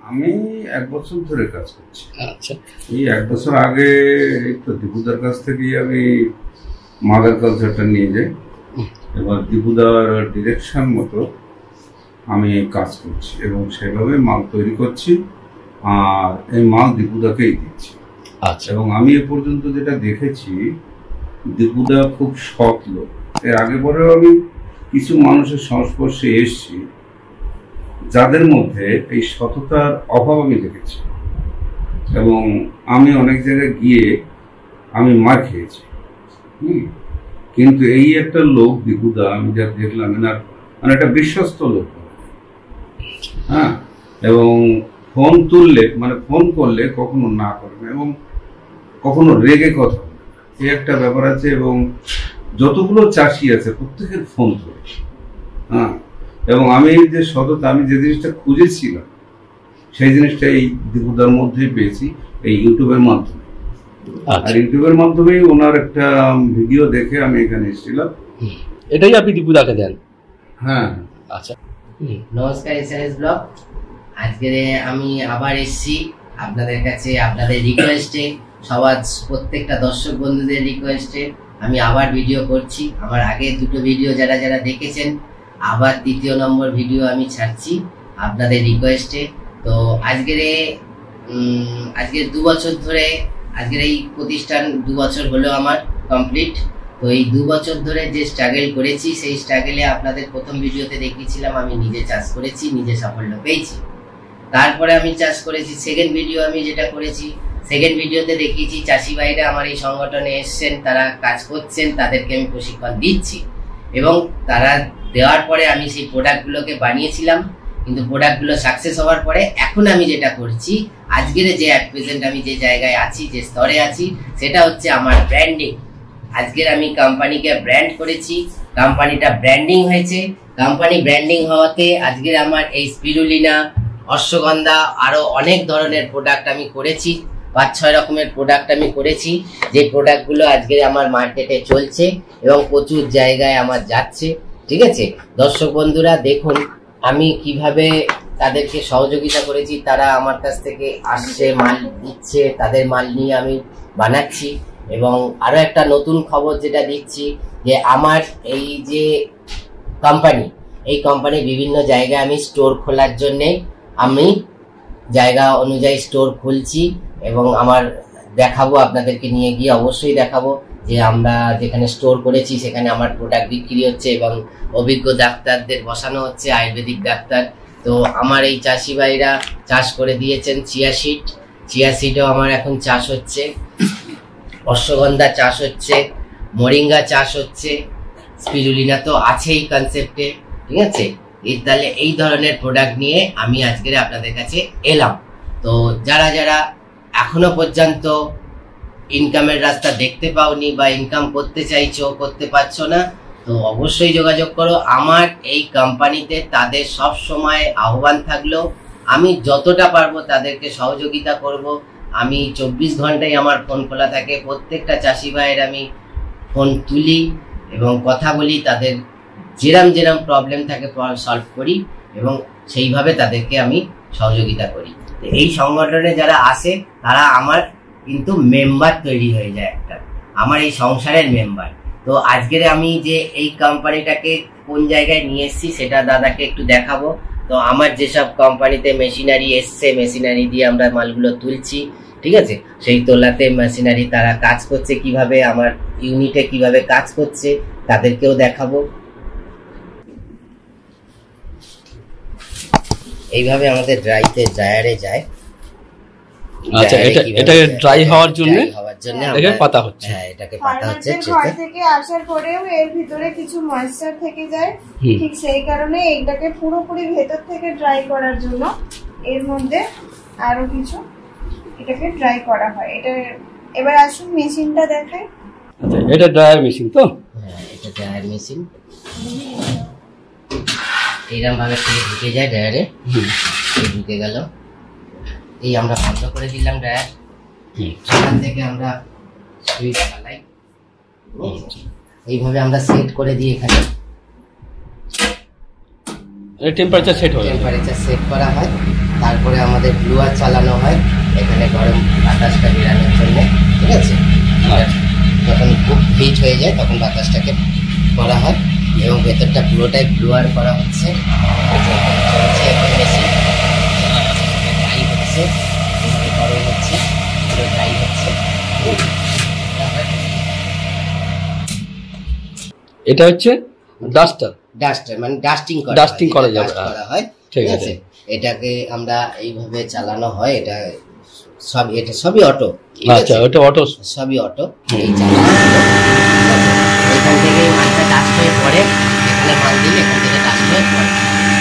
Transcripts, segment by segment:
আমি 1 বছর ধরে কাজ করছি। আচ্ছা, এই 1 বছর আগে তো দীপুদার কাছ থেকে আমি মাদার কালচারটা নিয়ে যাই। এবার দীপুদার ডিরেকশন মতো আমি কাজ করছি এবং সেভাবে মাল তৈরি করছি, আর এই মাল দীপুদাকেই দিচ্ছি। আচ্ছা, এবং আমি এ পর্যন্ত যেটা দেখেছি, দীপুদা খুব সৎ লোক। এর আগে পরেও আমি কিছু মানুষের সংস্পর্শে এসেছি যাদের মধ্যে এই সততার অভাব আমি দেখেছি, এবং আমি অনেক জায়গায় গিয়ে আমি মার খেয়েছি। কিন্তু এই একটা লোক দীপুদা, আমি যা দেখলাম এনার মানে একটা বিশ্বস্ত লোক। হ্যাঁ, এবং ফোন তুললে মানে ফোন করলে কখনো না করবে এবং কখনো রেগে কথা বলবে, এই একটা ব্যাপার আছে। এবং যতগুলো চাষি আছে প্রত্যেকের ফোন তোলে। হ্যাঁ, এবং আমি যে সততা, আমি যে জিনিসটা খুঁজেছিলাম সেই জিনিসটা এই দীপুদার মধ্যেই পেয়েছি, এই ইউটিউবের মাধ্যমে। আর ইউটিউবের মাধ্যমেই ওনার একটা ভিডিও দেখে আমি এখানে এসেছিলাম। এটাই আপনি দীপুদাকে দেন? হ্যাঁ। আচ্ছা, নমস্কার, এসআরএস ব্লগ। আজকে আমি আবার এসেছি আপনাদের কাছে, আপনাদের রিকোয়েস্টে, সবার প্রত্যেকটা দর্শক বন্ধুদের রিকোয়েস্টে আমি আবার ভিডিও করছি। আমার আগে দুটো ভিডিও যারা যারা দেখেছেন, আবার 3য় নম্বর ভিডিও আমি ছাড়ছি আপনাদের রিকোয়েস্টে। তো আজকের 2 বছর ধরে, আজকের এই প্রতিষ্ঠান 2 বছর হলো আমার কমপ্লিট। তো এই 2 বছর ধরে যে স্ট্রাগল করেছি, সেই স্ট্রাগলে আপনাদের প্রথম ভিডিওতে দেখিয়েছিলাম আমি নিজে চাষ করেছি, নিজে সাফল্য পেয়েছি। তারপরে আমি চাষ করেছি, সেকেন্ড ভিডিও আমি যেটা করেছি, সেকেন্ড ভিডিওতে দেখিয়েছি চাষি ভাইরা আমার এই সংগঠনে এসছেন, তারা কাজ করছেন, তাদেরকে আমি প্রশিক্ষণ দিচ্ছি। এবং তারা দেওয়ার পরে আমি সেই প্রোডাক্টগুলোকে বানিয়েছিলাম, কিন্তু প্রোডাক্টগুলো সাকসেস হওয়ার পরে এখন আমি যেটা করছি, আজকের যে অ্যাট প্রেজেন্ট আমি যে জায়গায় আছি, যে স্তরে আছি, সেটা হচ্ছে আমার ব্র্যান্ডিং। আজকের আমি কোম্পানিকে ব্র্যান্ড করেছি, কোম্পানিটা ব্র্যান্ডিং হয়েছে। কোম্পানি ব্র্যান্ডিং হওয়াতে আজকের আমার এই স্পিরুলিনা, অশ্বগন্ধা, আরো অনেক ধরনের প্রোডাক্ট আমি করেছি। 5-6 রকমের প্রোডাক্ট আমি করেছি, যে প্রোডাক্টগুলো আজকে আমার মার্কেটে চলছে এবং প্রচুর জায়গায় আমার যাচ্ছে। ঠিক আছে দর্শক বন্ধুরা, দেখুন আমি কিভাবে তাদেরকে সহযোগিতা করেছি। তারা আমার কাছ থেকে আসছে, মাল দিচ্ছে, তাদের মাল নিয়ে আমি বানাচ্ছি। এবং আরো একটা নতুন খবর যেটা দিচ্ছি, যে আমার এই যে কোম্পানি, এই কোম্পানি বিভিন্ন জায়গায় আমি স্টোর খোলার জন্যে আমি জায়গা অনুযায়ী স্টোর খুলছি। এবং আমার দেখাবো, আপনাদেরকে নিয়ে গিয়ে অবশ্যই দেখাবো যে আমরা যেখানে স্টোর করেছি সেখানে আমার প্রোডাক্ট বিক্রি হচ্ছে এবং অভিজ্ঞ ডাক্তারদের বসানো হচ্ছে, আয়ুর্বেদিক ডাক্তার। তো আমার এই চাষি ভাইরা চাষ করে দিয়েছেন চিয়া সিডও আমার এখন চাষ হচ্ছে, অশ্বগন্ধা চাষ হচ্ছে, মোরিঙ্গা চাষ হচ্ছে, স্পিরুলিনা তো আছেই কনসেপ্টে। ঠিক আছে, তাহলে এই ধরনের প্রোডাক্ট নিয়ে আমি আজকে আপনাদের কাছে এলাম। তো যারা যারা এখনো পর্যন্ত ইনকামের রাস্তা দেখতে পাওনি বা ইনকাম করতে চাইছো, করতে পারছো না, তো অবশ্যই যোগাযোগ করো আমার এই কোম্পানিতে। তাদের সব সময় আহ্বান থাকলো, আমি যতটা পারবো তাদেরকে সহযোগিতা করব। আমি 24 ঘন্টাই আমার ফোন খোলা থাকে, প্রত্যেকটা চাষি ভাইয়ের আমি ফোন তুলি এবং কথা বলি, তাদের যেরাম প্রবলেম থাকে সলভ করি এবং সেইভাবে তাদেরকে আমি সহযোগিতা করি। এই সংগঠনে যারা আসে তারা আমার কিন্তু মেম্বার তৈরি হয়ে যায়, একটা আমার এই সংসারের মেম্বার। তো আজকের আমি যে এই কোম্পানিটাকে কোন জায়গায় নিয়ে এসেছি সেটা দাদাকে একটু দেখাবো। তো আমার যেসব কোম্পানিতে মেশিনারি এসছে, মেশিনারি দিয়ে আমরা মালগুলো তুলছি। ঠিক আছে, সেই তোলাতে মেশিনারি তারা কাজ করছে কিভাবে, আমার ইউনিটে কিভাবে কাজ করছে তাদেরকেও দেখাবো। এইভাবে আমাদের ড্রায়ারে যায়। আচ্ছা, এটা ড্রাই হওয়ার জন্য এটাকে পাতা হচ্ছে। হ্যাঁ, এটাকে পাতা হচ্ছে। ঘর থেকে আসার পরেও এর ভিতরে কিছু ময়েশ্চার থেকে যায়, ঠিক সেই কারণে এইটাকে পুরোপুরি ভেতর থেকে ড্রাই করার জন্য এর মধ্যে আরো কিছু এটাকে ড্রাই করা হয়। এটা এবার আসুন মেশিনটা দেখাই। আচ্ছা, এটা ড্রায়ার মেশিন তো? হ্যাঁ, এটা ড্রায়ার মেশিন। এইরকম ভাবে ঢুকে যায় ড্রায়ারে, ঢুকে গেল। এই আমরা বন্ধ করে দিলাম ড্রায়ার, সেখান থেকে আমরা সুইচ চালাই। এইভাবে আমরা সেট করে দিই, এখানে টেম্পারেচার সেট হয়, টেম্পারেচার সেট করা হয়। তারপরে আমাদের ব্লুয়ার চালানো হয় এখানে গরম বাতাসটা বেরানোর জন্য, ঠিক আছে। যখন খুব হিট হয়ে যায় তখন বাতাসটাকে করা হয় এবং ভেতরটা পুরোটাই ব্লুয়ার করা হচ্ছে। চলছে এখন মেশিন, ড্রাই হচ্ছে, গরম হচ্ছে, পুরো ড্রাই হচ্ছে। এটা হচ্ছে ডাস্টার, ডাস্টার মানে ডাস্টিং করা যাবে, করা হয়, ঠিক আছে। এটাকে আমরা এইভাবে চালানো হয়, এটা সবই অটো। আচ্ছা, ওটা অটো, সবই অটো। এই চালানো এখান থেকে মালটা ডাস্ট হয়ে পড়ে, এখানে মাল দিলে এখান থেকে ডাস্ট হয়ে পড়ে,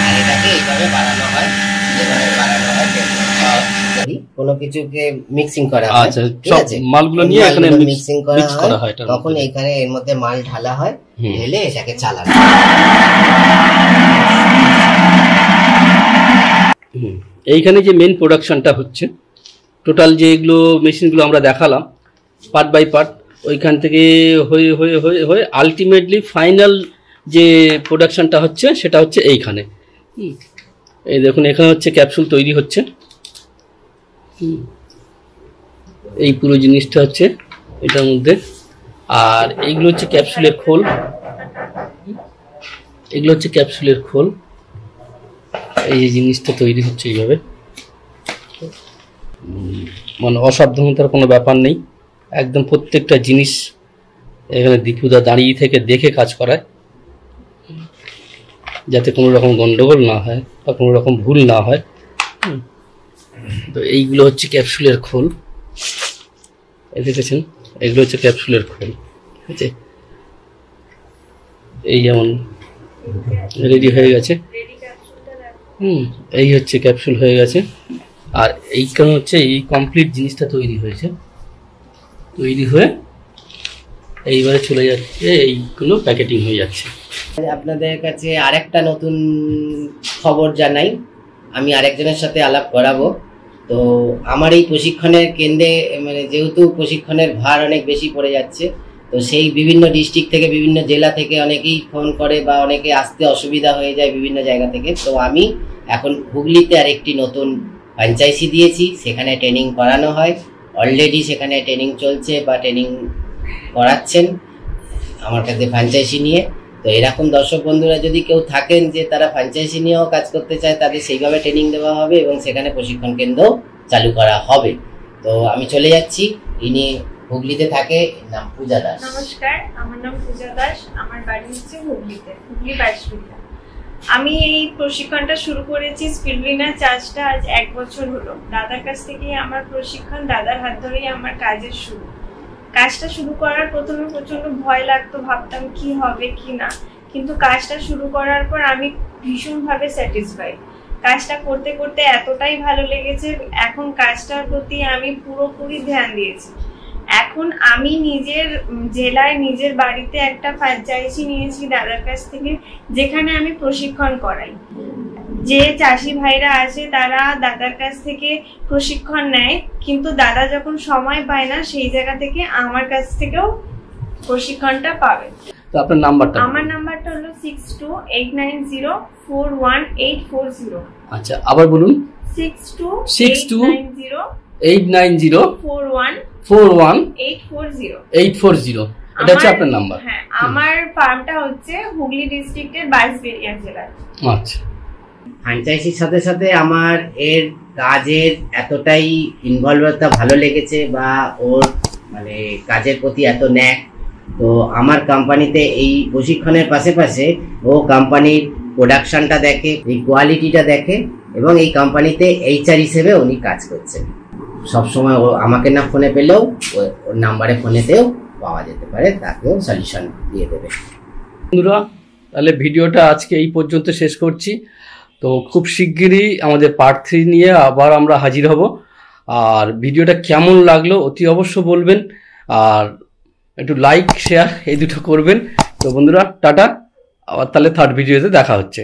আর এটাকে এইভাবে বাড়ানো হয়, যেভাবে বাড়ানো হয় কোনো কিছুকে মিক্সিং করা হয়। আচ্ছা, সব মালগুলো নিয়ে এখানে মিক্সিং করা হয়, তখন এখানে এর মধ্যে মাল ঢালা হয়, ঢেলে এটাকে চালানো হয়। এইখানে যে মেন প্রোডাকশনটা হচ্ছে, টোটাল যেগুলো মেশিনগুলো আমরা দেখালাম পার্ট বাই পার্ট, ওইখান থেকে হয়ে হয়ে হয়ে হয়ে আলটিমেটলি ফাইনাল যে প্রোডাকশনটা হচ্ছে সেটা হচ্ছে এইখানে। এই দেখুন, এখানে হচ্ছে ক্যাপসুল তৈরি হচ্ছে। এই পুরো জিনিসটা হচ্ছে এটার মধ্যে, আর এইগুলো হচ্ছে ক্যাপসুলের খোল। এগুলো হচ্ছে ক্যাপসুলের খোল। এই যে জিনিসটা তৈরি হচ্ছে এইভাবে, মানে অসাবধানতার কোনো ব্যাপার নেই, একদম প্রত্যেকটা জিনিস এখানে দীপুদা দাঁড়িয়ে থেকে দেখে কাজ করায়, যাতে কোনো রকম গন্ডগোল না হয় বা কোনো রকম ভুল না হয়। তো এইগুলো হচ্ছে ক্যাপসুলের খোল, দেখেছেন, এগুলো হচ্ছে ক্যাপসুলের খোল, ঠিক আছে। এই যেমন রেডি হয়ে গেছে, এই হচ্ছে ক্যাপসুল হয়ে গেছে। আর এইখানে হচ্ছে এই কমপ্লিট জিনিসটা তৈরি হয়েছে, তৈরি হয়ে এইবারে চলে যাচ্ছে, এইগুলো প্যাকেটিং হয়ে যাচ্ছে। আপনাদের কাছে আরেকটা নতুন খবর জানাই, আমি আরেকজনের সাথে আলাপ করাবো। তো আমার এই প্রশিক্ষণের কেন্দ্রে মানে যেহেতু প্রশিক্ষণের ভার অনেক বেশি পড়ে যাচ্ছে, তো সেই বিভিন্ন ডিস্ট্রিক্ট থেকে বিভিন্ন জেলা থেকে অনেকেই ফোন করে বা অনেকে আসতে অসুবিধা হয়ে যায় বিভিন্ন জায়গা থেকে। তো আমি এখন হুগলিতে আরেকটি নতুন ফ্র্যাঞ্চাইজি দিয়েছি, সেখানে ট্রেনিং করানো হয়। অলরেডি সেখানে ট্রেনিং চলছে বা ট্রেনিং করাচ্ছেন আমার কাছে ফ্র্যাঞ্চাইজি নিয়ে। তো এরকম দর্শক বন্ধুরা যদি কেউ থাকেন যে তারা ফ্র্যাঞ্চাইজি নিয়েও কাজ করতে চায়, তাদের সেইভাবে ট্রেনিং দেওয়া হবে এবং সেখানে প্রশিক্ষণ কেন্দ্র চালু করা হবে। তো আমি চলে যাচ্ছি, ইনি হুগলিতে থাকে, নাম পূজা দাস। নমস্কার, আমার নাম পূজা দাস, আমার বাড়ি হচ্ছে হুগলিতে, হুগলি বাসবিল্লা। আমি এই প্রশিক্ষণটা শুরু করেছি স্পিরুলিনা চাষটা আজ 1 বছর হলো। দাদার কাছ থেকে আমার প্রশিক্ষণ, দাদার হাত ধরেই আমার কাজের শুরু। কাজটা শুরু করার প্রথমে প্রচন্ড ভয় লাগতো, ভাবতাম কি হবে কি না, কিন্তু কাজটা শুরু করার পর আমি ভীষণভাবে স্যাটিসফাইড। কাজটা করতে করতে এতটাই ভালো লেগেছে, এখন কাজটার প্রতি আমি পুরোপুরি ধ্যান দিয়েছি। এখন আমি নিজের জেলায় নিজের বাড়িতে একটা ফ্র্যাঞ্চাইজি নিয়েছি দাদার কাছ থেকে, যেখানে আমি প্রশিক্ষণ করাই। যে চাষি ভাইরা আছে তারা দাদার কাছ থেকে প্রশিক্ষণ নেয়, কিন্তু দাদা যখন সময় পায় না সেই জায়গা থেকে আমার কাছ থেকেও প্রশিক্ষণটা পাবে। তো আপনার নাম্বারটা? আমার নাম্বারটা হলো 6289041840। আচ্ছা, আবার বলুন। 6289041840। এটা হচ্ছে আপনার নাম্বার? হ্যাঁ, আমার ফার্মটা হচ্ছে হুগলি ডিস্ট্রিক্টের বাইশবেরিয়া জেলায়। আচ্ছা। ফ্র্যাঞ্চাইজির সাথে সাথে আমার এর কাজের এতটাই ইনভলভটা ভালো লেগেছে বা ওর মানে কাজের প্রতি এত ন্যাক, তো আমার কোম্পানিতে এই প্রশিক্ষণের পাশে ও কোম্পানির প্রোডাকশনটা দেখে, এই কোয়ালিটিটা দেখে এবং এই কোম্পানিতে এইচআর হিসেবে উনি কাজ করছেন। সবসময় ও আমাকে না ফোনে পেলেও ওর নাম্বারে ফোনেতেও পাওয়া যেতে পারে, তাকেও সলিউশন দিয়ে দেবে। বন্ধুরা, তাহলে ভিডিওটা আজকে এই পর্যন্ত শেষ করছি। তো খুব শিগগিরই আমাদের পার্ট 3 নিয়ে আবার আমরা হাজির হব। আর ভিডিওটা কেমন লাগলো অতি অবশ্য বলবেন, আর একটু লাইক শেয়ার এই দুটো করবেন। তো বন্ধুরা, টাটা, আবার তাহলে 3rd ভিডিওতে দেখা হচ্ছে।